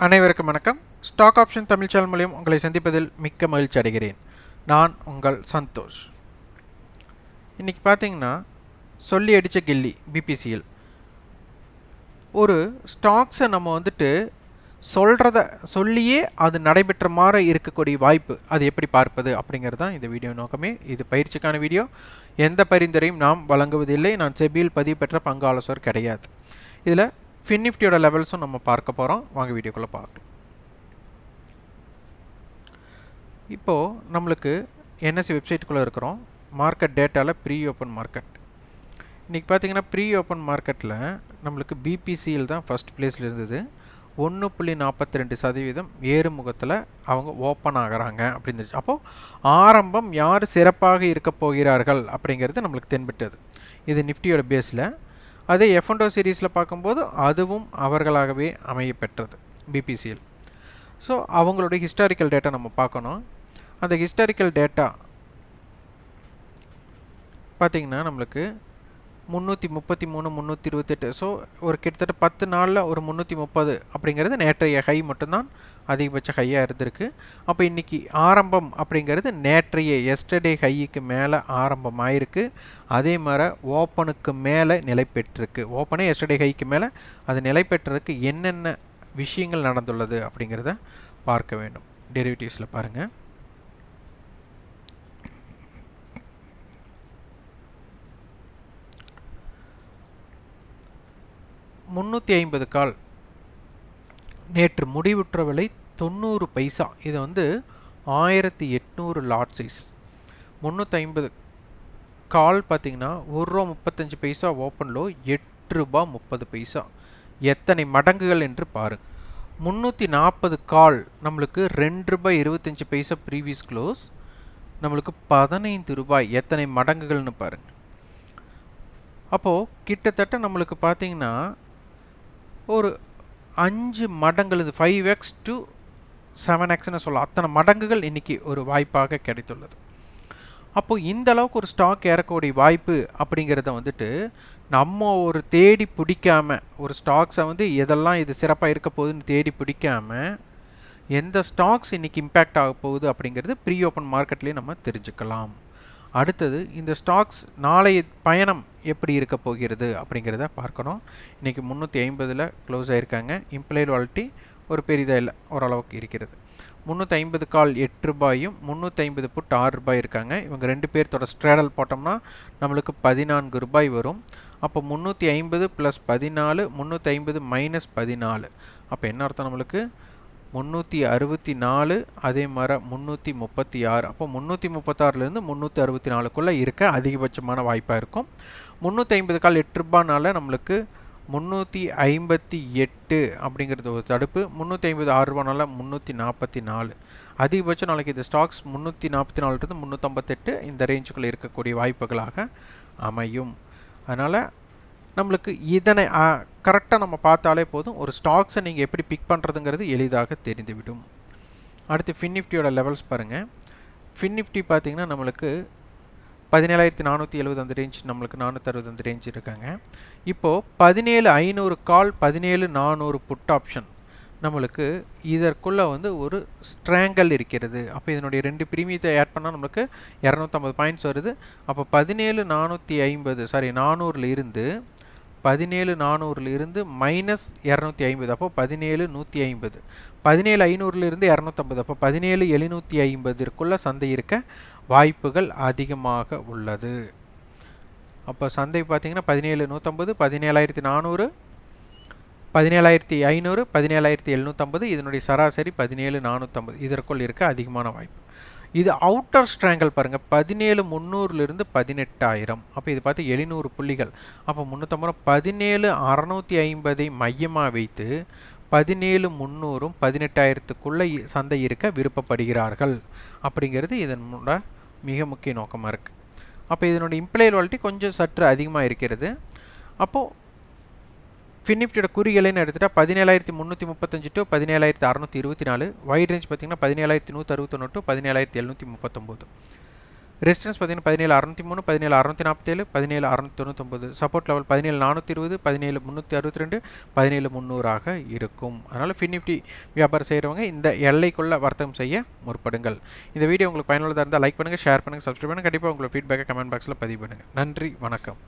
அனைவருக்கும் வணக்கம். Stock option Tamil channel மூலம் உங்களை சந்திப்பதில் மிக்க மகிழ்ச்சி அடைகிறேன். நான் உங்கள் சந்தோஷ். இன்னைக்கு பார்த்தீங்கன்னா சொல்லி அடித்த கில்லி பிபிசிஎல் ஒரு ஸ்டாக்ஸை நம்ம வந்துட்டு சொல்கிறத சொல்லியே அது நடைபெற்ற மாதிரி இருக்கக்கூடிய வாய்ப்பு அது எப்படி பார்ப்பது அப்படிங்கிறது தான் இந்த வீடியோ நோக்கமே. இது பயிற்சிக்கான வீடியோ. எந்த பரிந்துரையும் நாம் வழங்குவதில்லை. நான் செபியில் பதிவு பெற்ற பங்கு ஆலோசகர் கிடையாது. இதில் ஃபின்னிஃப்டியோட லெவல்ஸும் நம்ம பார்க்க போகிறோம். வாங்க வீடியோக்குள்ளே பார்க்கலாம். இப்போது நம்மளுக்கு என்எஸ்சி வெப்சைட்டுக்குள்ளே இருக்கிறோம். மார்க்கெட் டேட்டாவில் ப்ரீ ஓப்பன் மார்க்கெட். இன்றைக்கி பார்த்தீங்கன்னா ப்ரீ ஓப்பன் மார்க்கெட்டில் நம்மளுக்கு பிபிசிஎல் தான் ஃபஸ்ட் பிளேஸில் இருந்தது. 1.42% ஏறுமுகத்தில் அவங்க ஓப்பன் ஆகிறாங்க அப்படின்னு இருந்துச்சு. அப்போது ஆரம்பம் யார் சிறப்பாக இருக்க போகிறார்கள் அப்படிங்கிறது நம்மளுக்கு தென்பட்டது. இது நிஃப்டியோட பேஸில். அதே F&O சீரீஸில் பார்க்கும்போது அதுவும் அவர்களாகவே அமைய பெற்றது பிபிசிஎல். ஸோ அவங்களுடைய ஹிஸ்டாரிக்கல் டேட்டா நம்ம பார்க்கணும். அந்த ஹிஸ்டாரிக்கல் டேட்டா பார்த்திங்கன்னா நம்மளுக்கு 333 328. ஸோ ஒரு கிட்டத்தட்ட 10 நாளில் ஒரு 330 அப்படிங்கிறது நேற்றைய ஹை மட்டும்தான் அதிகபட்ச ஹையாக இருந்திருக்கு. அப்போ இன்றைக்கி ஆரம்பம் அப்படிங்கிறது நேற்றைய எஸ்டர்டே ஹைக்கு மேலே ஆரம்பம் ஆயிருக்கு. அதே மாதிரி ஓப்பனுக்கு மேலே நிலை பெற்றிருக்கு. ஓப்பனே எஸ்டர்டே ஹைக்கு மேலே அது நிலை பெற்றதுக்கு என்னென்ன விஷயங்கள் நடந்துள்ளது அப்படிங்கிறத பார்க்க வேண்டும். டெரிவேட்டிவ்ஸில் பாருங்கள். $350 கால் நேற்று முடிவுற்ற விலை 90 பைசா. இது வந்து 1800 லாட் சைஸ். 350 கால் பார்த்திங்கன்னா ₹1.35 ஓப்பன் லோ, ₹8.30. எத்தனை மடங்குகள் என்று பாருங்கள். 340 கால் நம்மளுக்கு ₹2.25 ப்ரீவியஸ் க்ளோஸ், நம்மளுக்கு ₹15. எத்தனை மடங்குகள்னு பாருங்கள். அப்போது கிட்டத்தட்ட நம்மளுக்கு பார்த்திங்கன்னா ஒரு 5 மடங்கள், இது 5x to 7xன்னு சொல்லலாம். அத்தனை மடங்குகள் இன்றைக்கி ஒரு வாய்ப்பாக கிடைத்துள்ளது. அப்போது இந்த அளவுக்கு ஒரு ஸ்டாக் ஏறக்கூடிய வாய்ப்பு அப்படிங்கிறத வந்துட்டு நம்ம ஒரு தேடி பிடிக்காமல், ஒரு ஸ்டாக்ஸை வந்து எதெல்லாம் இது சிறப்பாக இருக்க போகுதுன்னு தேடி பிடிக்காமல் எந்த ஸ்டாக்ஸ் இன்றைக்கி இம்பேக்ட் ஆக போகுது அப்படிங்கிறது ப்ரீ ஓப்பன் மார்க்கெட்லேயே நம்ம தெரிஞ்சுக்கலாம். அடுத்தது இந்த ஸ்டாக்ஸ் நாளைய பயணம் எப்படி இருக்க போகிறது அப்படிங்கிறத பார்க்கணும். இன்றைக்கி 350 க்ளோஸ் ஆகிருக்காங்க. இம்ப்ளைடு வாலிட்டி ஒரு பெரிதாக இல்லை, ஓரளவுக்கு இருக்கிறது. 350 கால் ₹8, 350 புட் ₹6 இருக்காங்க. இவங்க 2 பேர்த்தோட ஸ்ட்ரேடல் போட்டோம்னா நம்மளுக்கு ₹14 வரும். அப்போ 350 + 14, 350 - 14. அப்போ என்ன அர்த்தம்? நம்மளுக்கு 364, அதே மாதிரி 336. அப்போ 336லேருந்து 364க்குள்ளே இருக்க அதிகபட்சமான வாய்ப்பாக இருக்கும். 350 கால் ₹8 நம்மளுக்கு 358 அப்படிங்கிறது ஒரு தடுப்பு. 350 ₹6 344. அதிகபட்சம் நாளைக்கு இந்த ஸ்டாக்ஸ் 344 358 இந்த ரேஞ்சுக்குள்ளே இருக்கக்கூடிய வாய்ப்புகளாக அமையும். அதனால் நம்மளுக்கு இதனை கரெக்டாக நம்ம பார்த்தாலே போதும். ஒரு ஸ்டாக்ஸை நீங்கள் எப்படி பிக் பண்ணுறதுங்கிறது எளிதாக தெரிந்துவிடும். அடுத்து ஃபின்னிஃப்டியோட லெவல்ஸ் பாருங்கள். ஃபின்னிஃப்டி பார்த்திங்கன்னா நம்மளுக்கு 17,470 அந்த ரேஞ்ச், நம்மளுக்கு 460 அந்த ரேஞ்ச் இருக்காங்க. இப்போது 17,500 கால், 17,400 புட் ஆப்ஷன் நம்மளுக்கு இதற்குள்ளே வந்து ஒரு ஸ்ட்ராங்கல் இருக்கிறது. அப்போ இதனுடைய 2 ப்ரீமியத்தை ஆட் பண்ணால் நம்மளுக்கு 250 பாயிண்ட்ஸ் வருது. அப்போ 17,450 400ல் இருந்து 17,400ல் இருந்து -250. அப்போ 17,150. 17,500ல் இருந்து 250. அப்போ 17,750ற்குள்ளே சந்தை இருக்க வாய்ப்புகள் அதிகமாக உள்ளது. அப்போ சந்தை பார்த்திங்கன்னா 17,150, 17,400, 17,500, 17,750. இதனுடைய சராசரி 17,450. இதற்குள் இருக்க அதிகமான வாய்ப்பு. இது அவுட்டர் ஸ்ட்ராங்கல் பாருங்கள். 17,300லிருந்து 18,000. அப்போ இது பார்த்து 700 புள்ளிகள். அப்போ 350, 17,650 மையமாக வைத்து 17,300ம் 18,000த்துக்குள்ளே சந்தை இருக்க விருப்பப்படுகிறார்கள் அப்படிங்கிறது இதனோட மிக முக்கிய நோக்கமாக இருக்குது. அப்போ இதனுடைய இம்ப்ளைடு வாலிட்டி கொஞ்சம் சற்று அதிகமாக இருக்கிறது. அப்போது ஃபின்னிஃப்டியோட குறிகளைன்னு எடுத்துகிட்டா 17,335 to 17,624. வைட் ரேஞ்ச் பார்த்திங்கன்னா 17,161 to 17,739. ரெசிஸ்டன்ஸ் பார்த்தீங்கன்னா 17,603, 17,647, 17,699. சப்போர்ட் லெவல் 17,420, 17,362, 17,300 இருக்கும். அதனால் ஃபின்னிஃப்டி வியாபாரம் செய்கிறவங்க இந்த எல்லைக்குள்ள வர்த்தகம் செய்ய முற்படுங்கள். இந்த வீடியோ உங்களுக்கு பயனுள்ளதாக இருந்தால் லைக் பண்ணுங்கள், ஷேர் பண்ணுங்கள், சப்ஸ்கிரைப் பண்ணுங்கள். கண்டிப்பாக உங்களோட ஃபீட்பேக்கை கமெண்ட் பாக்ஸில் பதிவு பண்ணுங்கள். நன்றி, வணக்கம்.